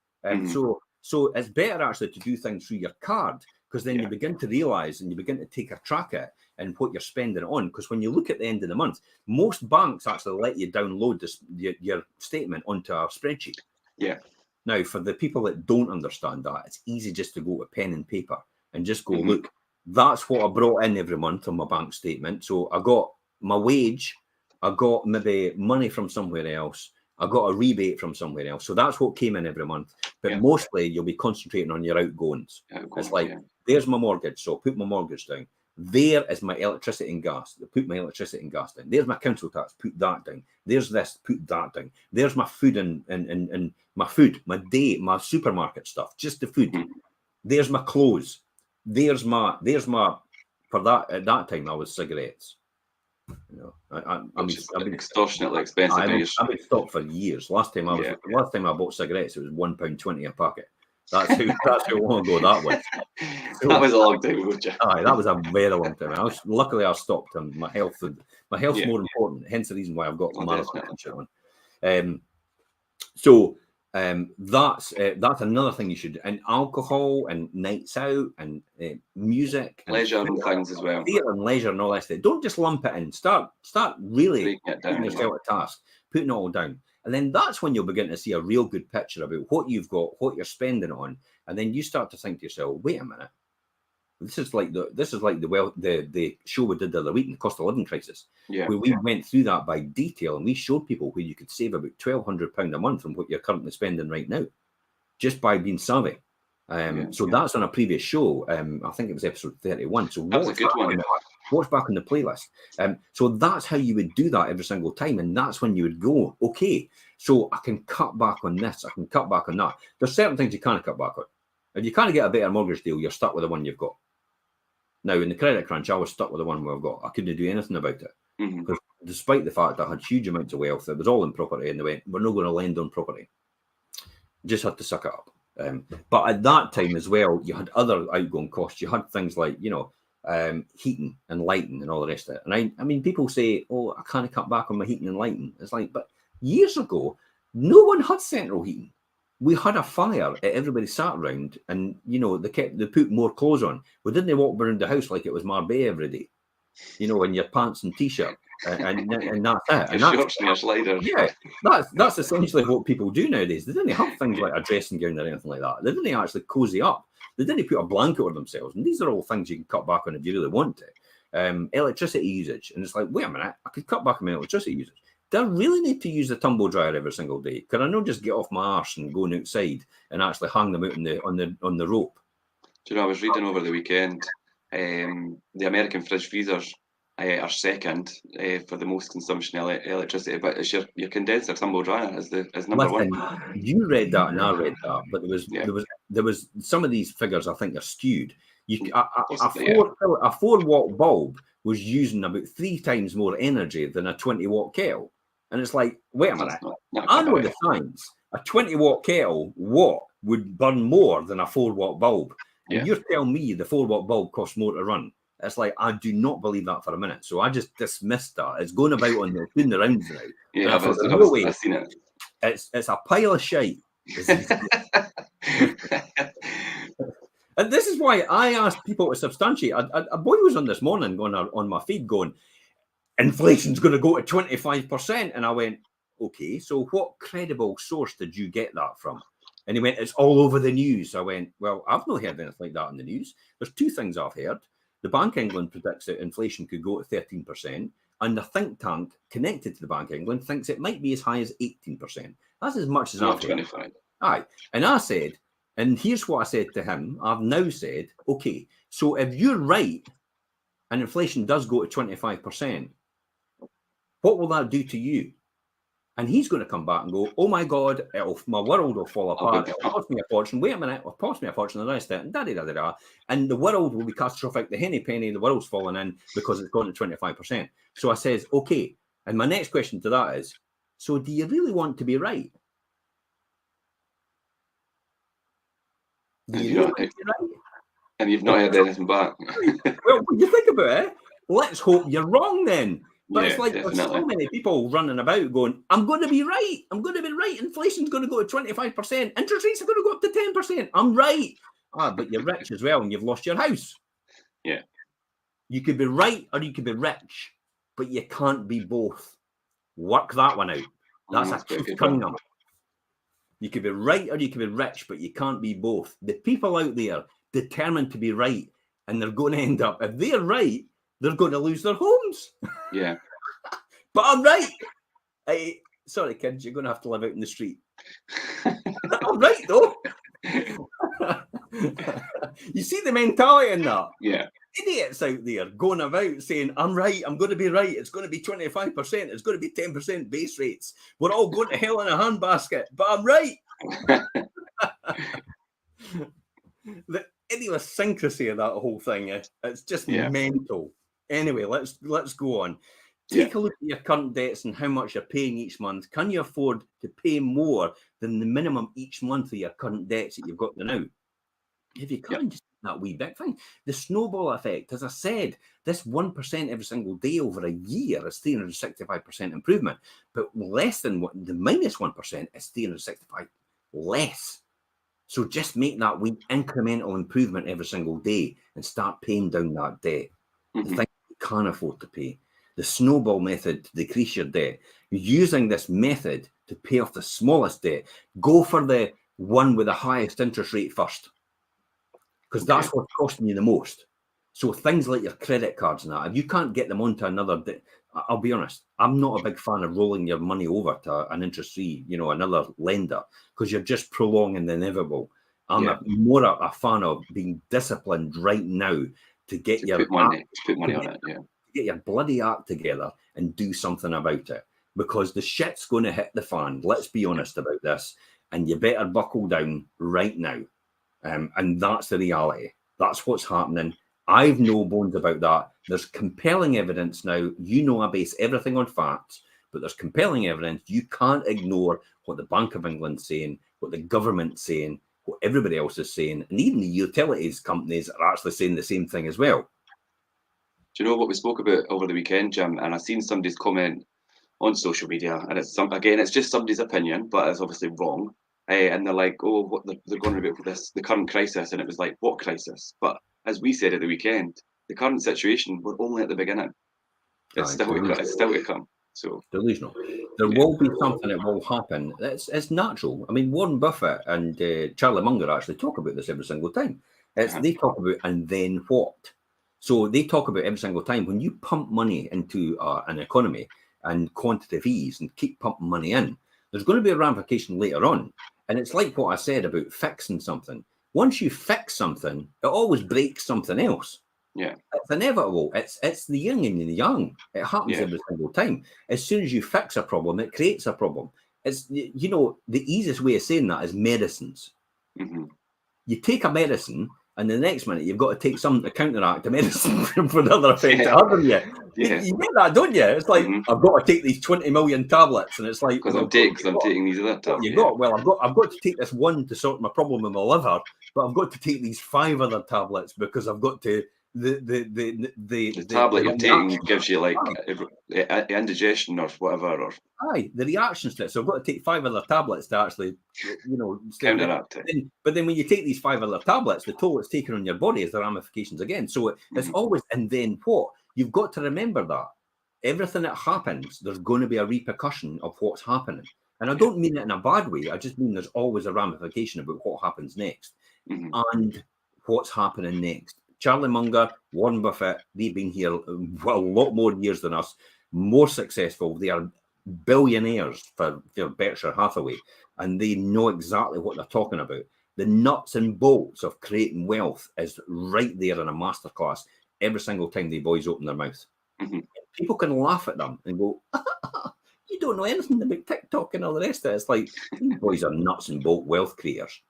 So it's better actually to do things through your card, because then you begin to realise and you begin to take a track at it and what you're spending it on. Because when you look at the end of the month, most banks actually let you download your statement onto a spreadsheet. Yeah. Now, for the people that don't understand that, it's easy just to go to pen and paper and just go, look, that's what I brought in every month on my bank statement. So I got my wage, I got maybe money from somewhere else, I got a rebate from somewhere else. So that's what came in every month. But mostly you'll be concentrating on your outgoings. It's like, there's my mortgage, so put my mortgage down. There is my electricity and gas. Put my electricity and gas down. There's my council tax. Put that down. There's this. Put that down. There's my food and my food, my supermarket stuff. Just the food. There's my clothes. There's my for that at that time I was cigarettes. I've been extortionately expensive. I've been stopped for years. Last time I bought cigarettes, it was £1.20 a packet. That's how long ago that was. So, that was a long time ago, Jim. That was a very long time. Luckily, I stopped, and my health's more important. Hence the reason why I've got marathon on. So That's another thing you should. And alcohol and nights out and music, leisure and things as well. Theatre and leisure and all that stuff. Don't just lump it in. Start really putting yourself a task, putting it all down, and then that's when you'll begin to see a real good picture about what you've got, what you're spending on, and then you start to think to yourself, wait a minute. This is like the show we did the other week, the cost of living crisis, where we went through that by detail, and we showed people where you could save about £1,200 a month from what you're currently spending right now, just by being savvy. So that's on a previous show. I think it was episode 31. So that was a good one. Watch back on the playlist. So that's how you would do that every single time, and that's when you would go, okay, so I can cut back on this, I can cut back on that. There's certain things you can't cut back on. If you can't get a better mortgage deal, you're stuck with the one you've got. Now, in the credit crunch, I was stuck with the one we've got. I couldn't do anything about it. Because despite the fact that I had huge amounts of wealth, it was all in property, and they went, we're not going to lend on property. Just had to suck it up. But at that time as well, you had other outgoing costs. You had things like, heating and lighting and all the rest of it. And I mean, people say, oh, I can't cut back on my heating and lighting. It's like, but years ago, no one had central heating. We had a fire, everybody sat around, and they put more clothes on. We didn't walk around the house like it was Marbella every day, in your pants and t-shirt, and that's it. And shorts and your sliders. Yeah, that's essentially what people do nowadays. They didn't have things like a dressing gown or anything like that. They didn't actually cozy up. They didn't put a blanket over themselves. And these are all things you can cut back on if you really want to. Electricity usage, and it's like, wait a minute, I could cut back on my electricity usage. Do I really need to use the tumble dryer every single day? Can I not just get off my arse and go outside and actually hang them out on the rope? Do you know, I was reading over the weekend, the American fridge freezers are second for the most consumption of electricity, but it's your condenser tumble dryer is number one. You read that and I read that, but there was some of these figures I think are skewed. A 4-watt bulb was using about 3 times more energy than a 20-watt kettle. And it's like, wait a minute, I know the science. A 20-watt kettle, would burn more than a 4-watt bulb? And you're telling me the 4-watt bulb costs more to run? It's like, I do not believe that for a minute. So I just dismissed that. It's going about doing the rounds now. Yeah, I've seen it. It's a pile of shite. And this is why I asked people to substantiate. A boy was on this morning going on my feed going, inflation's going to go to 25%. And I went, okay, so what credible source did you get that from? And he went, it's all over the news. I went, well, I've not heard anything like that in the news. There's 2 things I've heard. The Bank of England predicts that inflation could go to 13%. And the think tank connected to the Bank of England thinks it might be as high as 18%. That's as much as I've heard. Aye. And I said, and here's what I said to him. I've now said, okay, so if you're right and inflation does go to 25%, what will that do to you? And he's going to come back and go, oh my God, my world will fall apart. It'll cost me a fortune. Wait a minute, it'll cost me a fortune and the rest of it. And da-da-da-da-da. And the world will be catastrophic. The henny penny, the world's falling in because it's gone to 25%. So I says, okay. And my next question to that is, so do you really want to be right? And you've not heard anything back. Well, when you think about it, let's hope you're wrong then. But it's like definitely. There's so many people running about going, I'm going to be right. I'm going to be right. Inflation's going to go to 25%. Interest rates are going to go up to 10%. I'm right. But you're rich as well and you've lost your house. Yeah. You could be right or you could be rich, but you can't be both. Work that one out. That's a Keith Cunningham. You could be right or you could be rich, but you can't be both. The people out there determined to be right, and they're going to end up, if they're right, they're going to lose their homes. Yeah. But I'm right. Sorry, kids, you're going to have to live out in the street. I'm right, though. You see the mentality in that? Yeah. Idiots out there going about saying, I'm right, I'm going to be right, it's going to be 25%, it's going to be 10% base rates. We're all going to hell in a handbasket, but I'm right. The idiosyncrasy of that whole thing, it's just mental. Anyway, let's go on. Take a look at your current debts and how much you're paying each month. Can you afford to pay more than the minimum each month of your current debts that you've got now? If you can, just that wee bit thing. The snowball effect, as I said, this 1% every single day over a year is 365% improvement. But less than the minus 1% is 365 less. So just make that wee incremental improvement every single day and start paying down that debt. The things you can't afford to pay. The snowball method to decrease your debt. Using this method to pay off the smallest debt. Go for the one with the highest interest rate first, because that's what's costing you the most. So things like your credit cards and that, if you can't get them onto another, I'll be honest, I'm not a big fan of rolling your money over to an interest-free, another lender, because you're just prolonging the inevitable. I'm more a fan of being disciplined right now to get put money on it, get your bloody act together and do something about it, because the shit's going to hit the fan. Let's be honest about this, and you better buckle down right now. And that's the reality. That's what's happening. I've no bones about that. There's compelling evidence now. I base everything on facts, but there's compelling evidence. You can't ignore what the Bank of England's saying, what the government's saying, what everybody else is saying, and even the utilities companies are actually saying the same thing as well. Do you know what we spoke about over the weekend, Jim? And I've seen somebody's comment on social media, and it's just somebody's opinion, but it's obviously wrong. And they're like, oh, what they're going about for the current crisis, and it was like, what crisis? But as we said at the weekend, the current situation, we're only at the beginning. It's still to come. So delusional. There will be something that will happen. It's natural. I mean, Warren Buffett and Charlie Munger actually talk about this every single time. They talk about, and then what? So they talk about every single time when you pump money into an economy and quantitative ease and keep pumping money in, there's going to be a ramification later on. And it's like what I said about fixing something. Once you fix something, it always breaks something else. Yeah, it's inevitable. It's the yin and the yang. It happens every single time. As soon as you fix a problem, it creates a problem. It's the easiest way of saying that is medicines. You take a medicine, and the next minute you've got to take something to counteract the medicine for another effect it has on you. You get that, don't you? It's like I've got to take these 20 million tablets, and it's like because I'm taking these other tablets. I've got to take this one to sort my problem with my liver, but I've got to take these 5 other tablets because I've got to the tablet you're taking gives you like indigestion or whatever, or the reactions to it. So I've got to take 5 other tablets to actually, counteract it. But then when you take these 5 other tablets, the toll it's taken on your body is the ramifications again. So it's always, and then what? You've got to remember that everything that happens, there's going to be a repercussion of what's happening. And I don't mean it in a bad way. I just mean there's always a ramification about what happens next and what's happening next. Charlie Munger, Warren Buffett, they've been here a lot more years than us, more successful. They are billionaires for Berkshire Hathaway, and they know exactly what they're talking about. The nuts and bolts of creating wealth is right there in a masterclass every single time the boys open their mouth. People can laugh at them and go, you don't know anything about TikTok and all the rest of it. It's like, these boys are nuts and bolt wealth creators.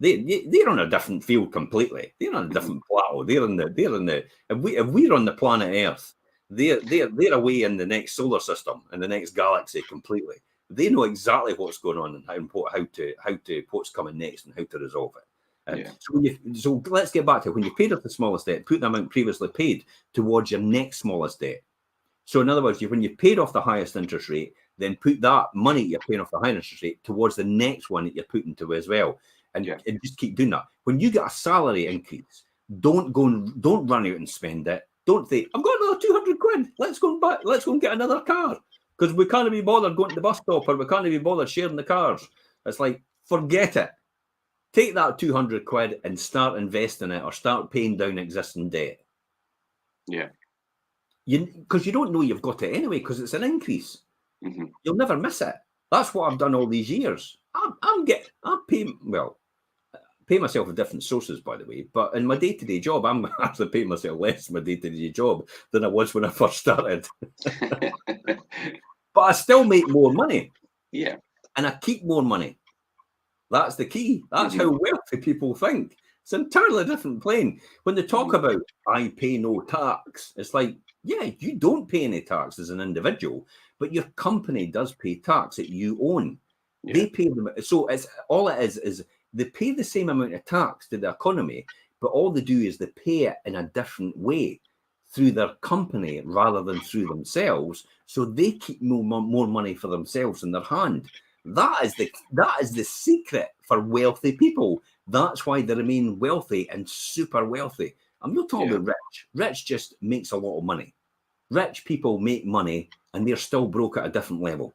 They're on a different field completely. They're on a different plateau. If we're on the planet Earth, they're away in the next solar system and the next galaxy completely. They know exactly what's going on and how to what's coming next and how to resolve it. So let's get back to when you paid off the smallest debt, put the amount previously paid towards your next smallest debt. So in other words, when you paid off the highest interest rate, then put that money you're paying off the higher interest rate towards the next one that you're putting to as well. And just keep doing that. When you get a salary increase, don't run out and spend it. Don't think, I've got another 200 quid. Let's go and get another car. Because we can't be bothered going to the bus stop, or we can't be bothered sharing the cars. It's like, forget it. Take that 200 quid and start investing it or start paying down existing debt. Yeah. Because you don't know you've got it anyway, because it's an increase. You'll never miss it. That's what I've done all these years. I pay myself with different sources, by the way, but in my day-to-day job, I'm actually paying myself less in my day-to-day job than I was when I first started. But I still make more money. Yeah. And I keep more money. That's the key. That's how wealthy people think. It's an entirely different plane. When they talk about, I pay no tax, it's like, yeah, you don't pay any tax as an individual, but your company does pay tax that you own. Yeah. They pay them. So it's all it is they pay the same amount of tax to the economy, but all they do is they pay it in a different way through their company rather than through themselves. So they keep more money for themselves in their hand. That is the secret for wealthy people. That's why they remain wealthy and super wealthy. I'm not talking about rich. Rich just makes a lot of money. Rich people make money and they're still broke at a different level.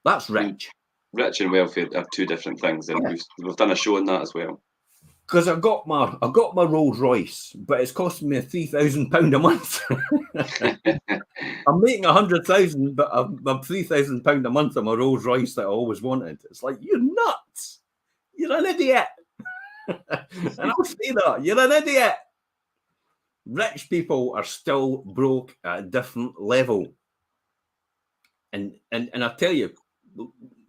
That's rich. Rich and wealthy are two different things, and we've done a show on that as well. Because I got my Rolls Royce, but it's costing me £3,000 a month. I'm making 100,000, but I'm £3,000 a month on my Rolls Royce that I always wanted. It's like, you're nuts. You're an idiot. And I'll say that. You're an idiot. Rich people are still broke at a different level. And I tell you,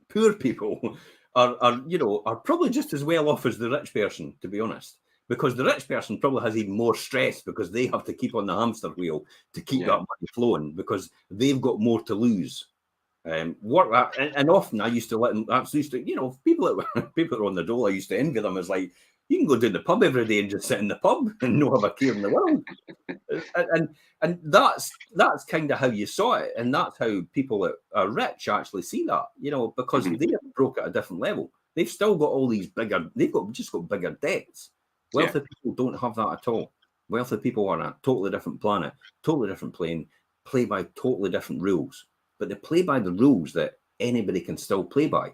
poor people are probably just as well off as the rich person, to be honest, because the rich person probably has even more stress because they have to keep on the hamster wheel to keep that money flowing because they've got more to lose. And often I used to let them. People that were on the dole, I used to envy them as like, you can go to the pub every day and just sit in the pub and not have a care in the world. And that's kind of how you saw it, and that's how people that are rich actually see that, because they are broke at a different level. They've still got all these bigger. They've just got bigger debts. Wealthy people don't have that at all. Wealthy people are on a totally different planet, totally different plane, play by totally different rules. But they play by the rules that anybody can still play by.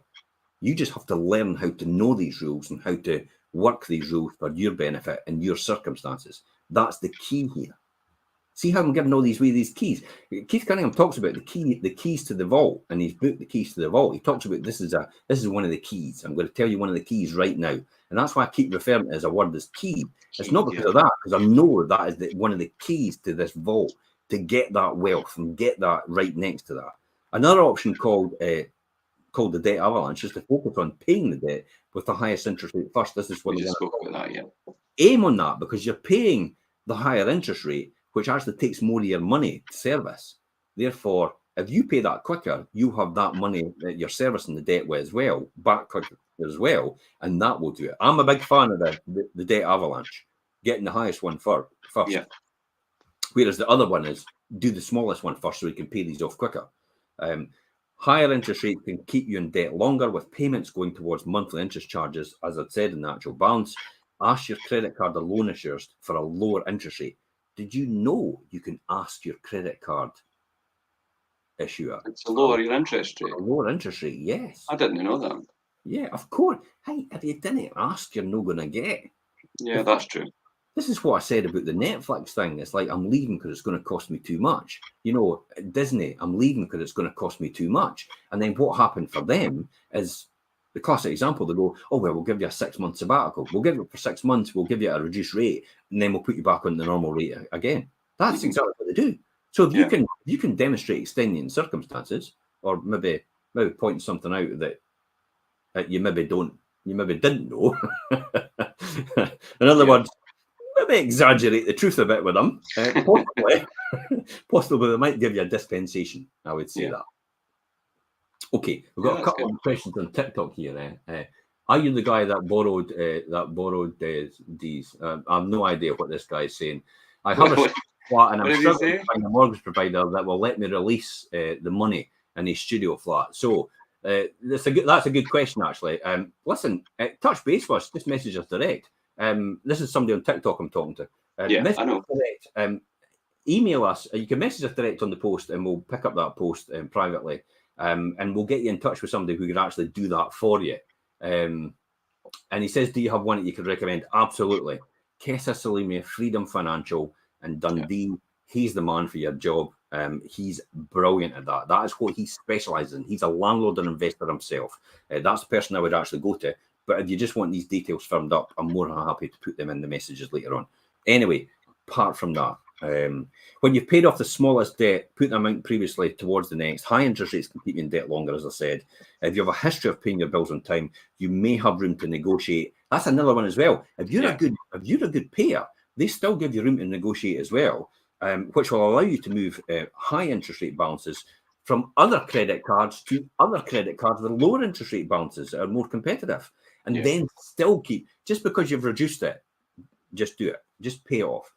You just have to learn how to know these rules and how to work these rules for your benefit and your circumstances. That's the key here. See how I'm giving all these keys? Keith Cunningham talks about the keys to the vault, and his book, The Keys to the Vault. He talks about this is one of the keys. I'm going to tell you one of the keys right now, and that's why I keep referring to it as a word as key. It's not because of that, because I know that is one of the keys to this vault to get that wealth and get that right next to that. Another option called the debt avalanche is to focus on paying the debt with the highest interest rate first. This is what we spoke about that. Aim on that because you're paying the higher interest rate, which actually takes more of your money to service. Therefore, if you pay that quicker, you have that money that you're servicing the debt with as well, back quicker as well, and that will do it. I'm a big fan of the debt avalanche, getting the highest one first. Yeah. Whereas the other one is do the smallest one first so you can pay these off quicker. Higher interest rate can keep you in debt longer with payments going towards monthly interest charges, as I've said in the actual balance. Ask your credit card or loan issuers for a lower interest rate. Did you know you can ask your credit card issuer to lower your interest rate? A lower interest rate, yes. I didn't know that. Yeah, of course. Hey, if you didn't ask, you're not going to get. Yeah, that's true. This is what I said about the Netflix thing. It's like, I'm leaving because it's going to cost me too much. Disney, I'm leaving because it's going to cost me too much. And then what happened for them is the classic example. They go, oh, well, we'll give you a 6-month sabbatical. We'll give you for 6 months. We'll give you a reduced rate. And then we'll put you back on the normal rate again. That's exactly what they do. So if you can demonstrate extenuating circumstances, or maybe point something out that you maybe didn't know. In other words, maybe exaggerate the truth a bit with them. Possibly they might give you a dispensation. I would say that. Okay, we've got a couple of questions on TikTok here. Are you the guy that borrowed these? I have no idea what this guy is saying. I have a flat and I'm struggling to find a mortgage provider that will let me release the money in a studio flat. So that's a good question actually. Listen, touch base with us. Just message us direct. This is somebody on TikTok I'm talking to. I know. Direct, email us. You can message us direct on the post, and we'll pick up that post privately, and we'll get you in touch with somebody who can actually do that for you. And he says, do you have one that you could recommend? Absolutely. Kessa Salimi, Freedom Financial and Dundee. Yeah. He's the man for your job. He's brilliant at that. That is what he specializes in. He's a landlord and investor himself. That's the person I would actually go to. But if you just want these details firmed up, I'm more than happy to put them in the messages later on. Anyway, apart from that, when you've paid off the smallest debt, put the amount previously towards the next. High interest rates can keep you in debt longer, as I said. If you have a history of paying your bills on time, you may have room to negotiate. That's another one as well. If you're a good payer, they still give you room to negotiate as well, which will allow you to move high interest rate balances from other credit cards to other credit cards with lower interest rate balances that are more competitive. And then still keep, just because you've reduced it, just do it. Just pay it off.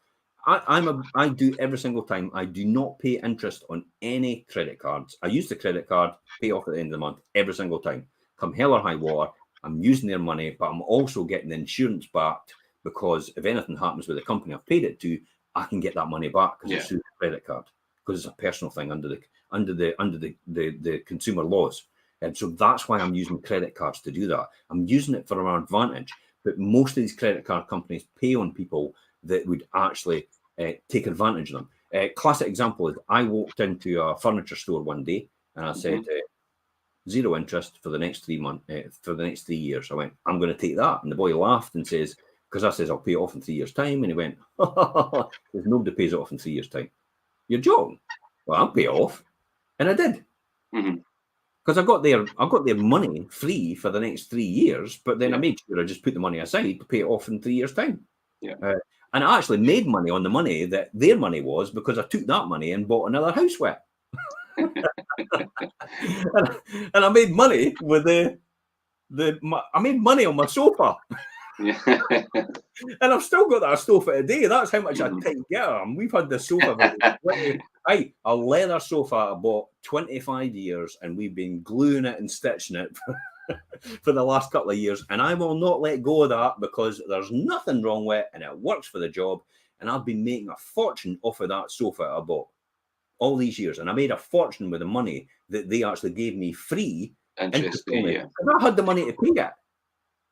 I do every single time. I do not pay interest on any credit cards. I use the credit card, pay off at the end of the month every single time. come hell or high water, I'm using their money, but I'm also getting the insurance backed, because if anything happens with the company I've paid it to, I can get that money back because it's through the credit card, because it's a personal thing under the consumer laws. And so that's why I'm using credit cards to do that. I'm using it for our advantage. But most of these credit card companies pay on people that would actually take advantage of them. Classic example is I walked into a furniture store one day and I said, 0 interest for the next 3 months, for the next 3 years. I went, I'm going to take that. And the boy laughed and says, because I says, I'll pay it off in 3 years' time. And he went, there's nobody pays it off in 3 years' time. You're joking. Well, I'll pay it off. And I did. Because I got their money free for the next 3 years, but then I made sure I just put the money aside to pay it off in 3 years' time. And I actually made money on the money that their money was, because I took that money and bought another house with it. and I made money with I made money on my sofa. And I've still got that sofa today. That's how much I take care of them. We've had the sofa a leather sofa I bought 25 years, and we've been gluing it and stitching it for the last couple of years, and I will not let go of that, because there's nothing wrong with it and it works for the job. And I've been making a fortune off of that sofa I bought all these years, and I made a fortune with the money that they actually gave me free interest only. I had the money to pay it.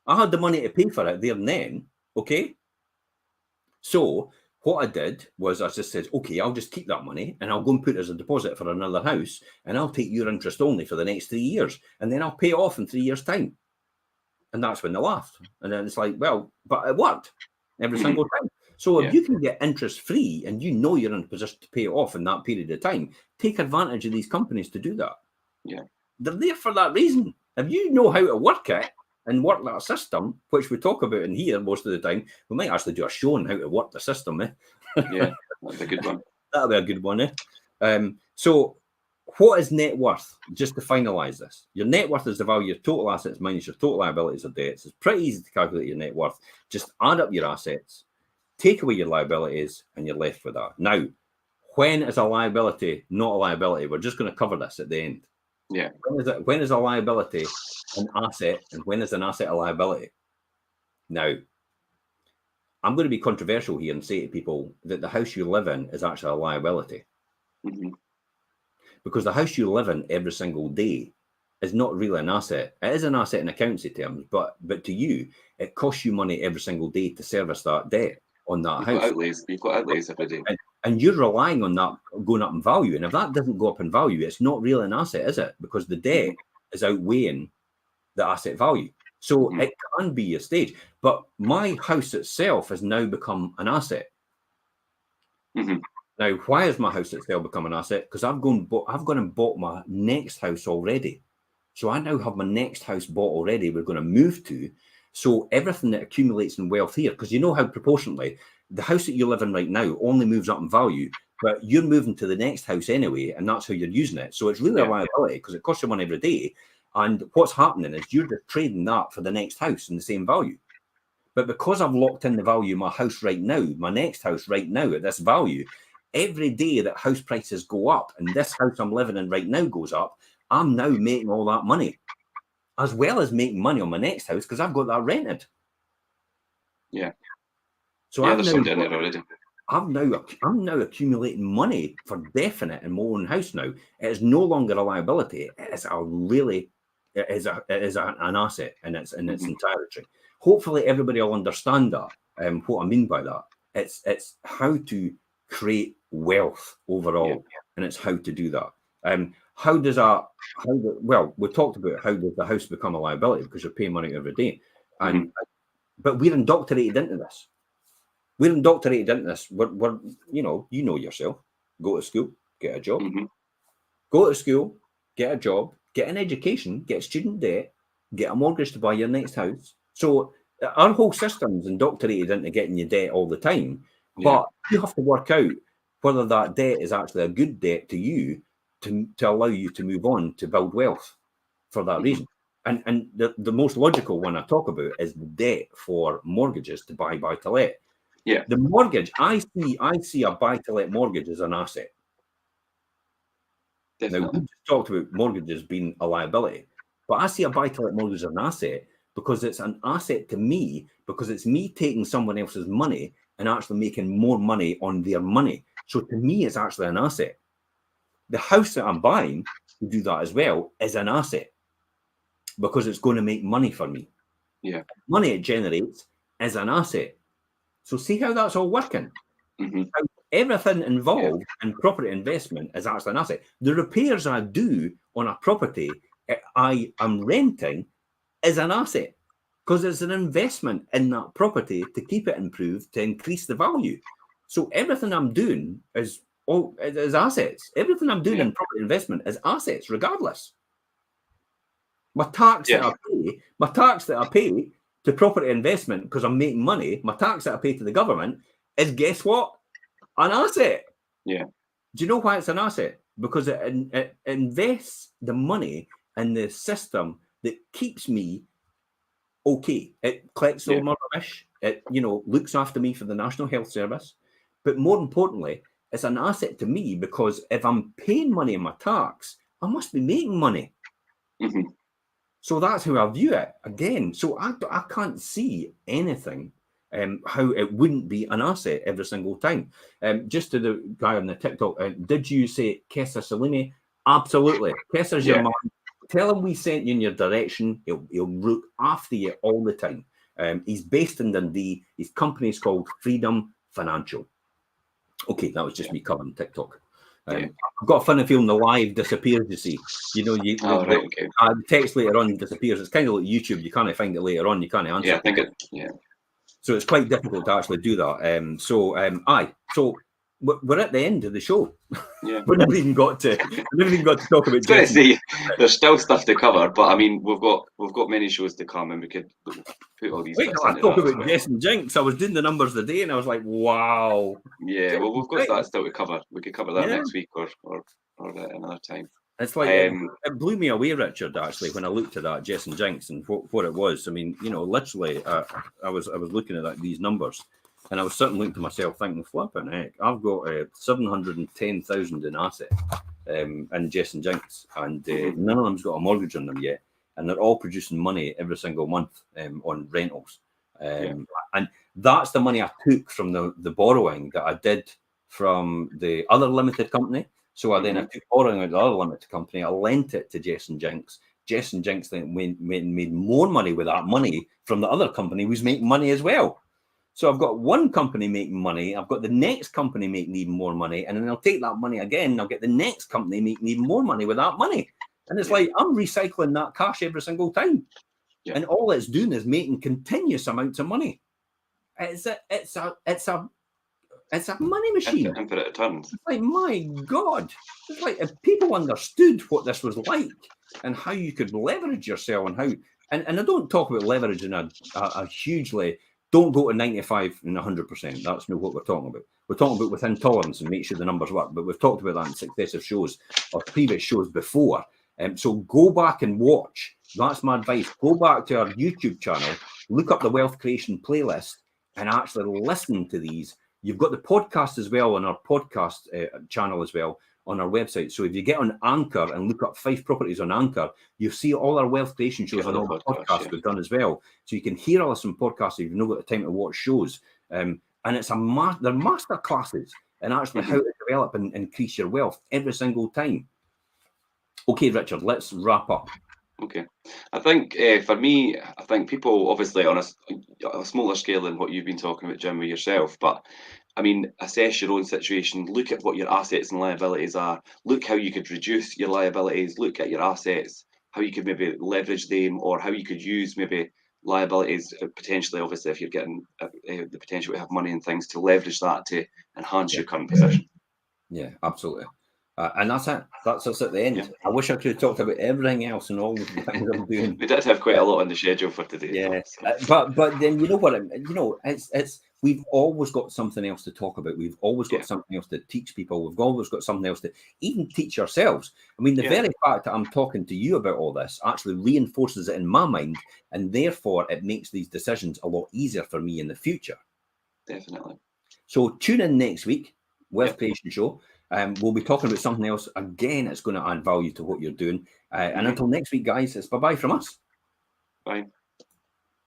I had the money to pay for it there and then. Okay. So what I did was I just said, okay, I'll just keep that money and I'll go and put it as a deposit for another house, and I'll take your interest only for the next 3 years, and then I'll pay it off in 3 years' time. And that's when they laughed. And then it's like, well, but it worked every single time. So if you can get interest free and you know you're in a position to pay it off in that period of time, take advantage of these companies to do that. They're there for that reason. If you know how to work it and work that system, which we talk about in here most of the time, we might actually do a show on how to work the system. That's a good one. That'll be a good one. So what is net worth? Just to finalize this, your net worth is the value of total assets minus your total liabilities or debts. It's pretty easy to calculate your net worth. Just add up your assets, take away your liabilities, and you're left with that. Now, when is a liability not a liability? We're just going to cover this at the end. When is a liability an asset, and when is an asset a liability? Now, I'm going to be controversial here and say to people that the house you live in is actually a liability. Because the house you live in every single day is not really an asset. It is an asset in accountancy terms, but to you, it costs you money every single day to service that debt on that house. You've got outlays every day. And you're relying on that going up in value. And if that doesn't go up in value, it's not really an asset, is it? Because the debt is outweighing the asset value. So it can be a stage. But my house itself has now become an asset. Now, why has my house itself become an asset? Because I've gone and bought my next house already. So I now have my next house bought already. We're going to move to. So everything that accumulates in wealth here, because you know how proportionately the house that you live in right now only moves up in value, but you're moving to the next house anyway, and that's how you're using it. So it's really a liability because it costs you money every day. And what's happening is you're just trading that for the next house in the same value. But because I've locked in the value of my house right now, my next house right now at this value, every day that house prices go up and this house I'm living in right now goes up, I'm now making all that money, as well as making money on my next house because I've got that rented. So there's something in there already. I'm now accumulating money for definite in my own house now. It is no longer a liability. It is an asset in its entirety. Hopefully everybody will understand that. What I mean by that, it's how to create wealth overall, and it's how to do that. We talked about how does the house become a liability because you're paying money every day, but we're indoctrinated into this. We're you know yourself. Go to school, get a job. Go to school, get a job, get an education, get student debt, get a mortgage to buy your next house. So our whole system's indoctrinated into getting your debt all the time. But you have to work out whether that debt is actually a good debt to you to allow you to move on to build wealth for that reason. And the most logical one I talk about is the debt for mortgages to buy to let. The mortgage, I see a buy to let mortgage as an asset. Definitely. Now, we just talked about mortgages being a liability. But I see a buy-to-let mortgage as an asset because it's an asset to me, because it's me taking someone else's money and actually making more money on their money. So to me, it's actually an asset. The house that I'm buying to do that as well is an asset because it's going to make money for me. Yeah. Money it generates is an asset. So see how that's all working? How everything involved in property investment is actually an asset. The repairs I do on a property I am renting is an asset because it's an investment in that property to keep it improved, to increase the value. So everything I'm doing is assets. Everything I'm doing in property investment is assets, regardless. My tax that I pay to property investment because I'm making money, my tax that I pay to the government is, guess what? An asset. Yeah. Do you know why it's an asset? Because it invests the money in the system that keeps me okay. It collects all my rubbish. It, looks after me for the National Health Service. But more importantly, it's an asset to me because if I'm paying money in my tax, I must be making money. So that's how I view it again. So I can't see anything how it wouldn't be an asset every single time. Just to the guy on the TikTok, did you say Kessa Salimi? Absolutely. Kessa's your man. Tell him we sent you in your direction. He'll look after you all the time. He's based in Dundee. His company is called Freedom Financial. Okay, that was just me covering TikTok. I've got a funny feeling the live disappears, you see. The text later on disappears. It's kind of like YouTube. You can't find it later on. You can't answer. So it's quite difficult to actually do that. So we're at the end of the show. we never even got to talk about. I was going to say there's still stuff to cover, but I mean we've got many shows to come, and we could put all these. I talk about Jess and Jinx. I was doing the numbers today, and I was like, wow. Yeah, well, we've got that still to cover. We could cover that next week or another time. It's like it blew me away, Richard. Actually, when I looked at that Jess and Jinx and what it was. I mean, literally, I was looking at these numbers. And I was sitting looking to myself thinking, flipping heck, I've got 710,000 in assets in Jess and Jinx, and none of them's got a mortgage on them yet, and they're all producing money every single month on rentals. And that's the money I took from the borrowing that I did from the other limited company. So I took borrowing out of the other limited company, I lent it to Jess and Jinx. Jess and Jinx then made more money with that money from the other company who was making money as well. So I've got one company making money, I've got the next company making even more money, and then I'll take that money again, and I'll get the next company making even more money with that money. And it's like I'm recycling that cash every single time. And all it's doing is making continuous amounts of money. It's a money machine. Infinite returns. It's like, my God. It's like if people understood what this was like and how you could leverage yourself and I don't talk about leveraging a hugely. Don't go to 95 and 100%. That's not what we're talking about. We're talking about within tolerance and make sure the numbers work. But we've talked about that in successive shows or previous shows before. So go back and watch. That's my advice. Go back to our YouTube channel, look up the Wealth Creation playlist, and actually listen to these. You've got the podcast as well on our podcast channel as well on our website. So if you get on Anchor and look up 5 Properties on Anchor, you'll see all our wealth creation shows and all the podcasts we've done as well. So you can hear all some podcasts if you've not got the time to watch shows. And it's they're master classes in actually how to develop and increase your wealth every single time. Okay, Richard, let's wrap up. Okay. I think for me, I think people obviously on a smaller scale than what you've been talking about, Jim, with yourself, but I mean, assess your own situation, look at what your assets and liabilities are, look how you could reduce your liabilities, look at your assets, how you could maybe leverage them, or how you could use maybe liabilities potentially, obviously, if you're getting the potential to have money and things, to leverage that to enhance your current position. Yeah, absolutely. And that's it. That's us at the end. I wish I could have talked about everything else and all the things I'm doing. We did have quite a lot on the schedule for today. Yeah, but then you know what? It's we've always got something else to talk about. We've always got something else to teach people. We've always got something else to even teach ourselves. I mean, the very fact that I'm talking to you about all this actually reinforces it in my mind, and therefore it makes these decisions a lot easier for me in the future. Definitely. So tune in next week, Wealth Creation Show. We'll be talking about something else again. It's going to add value to what you're doing. And until next week, guys, it's bye-bye from us. Bye.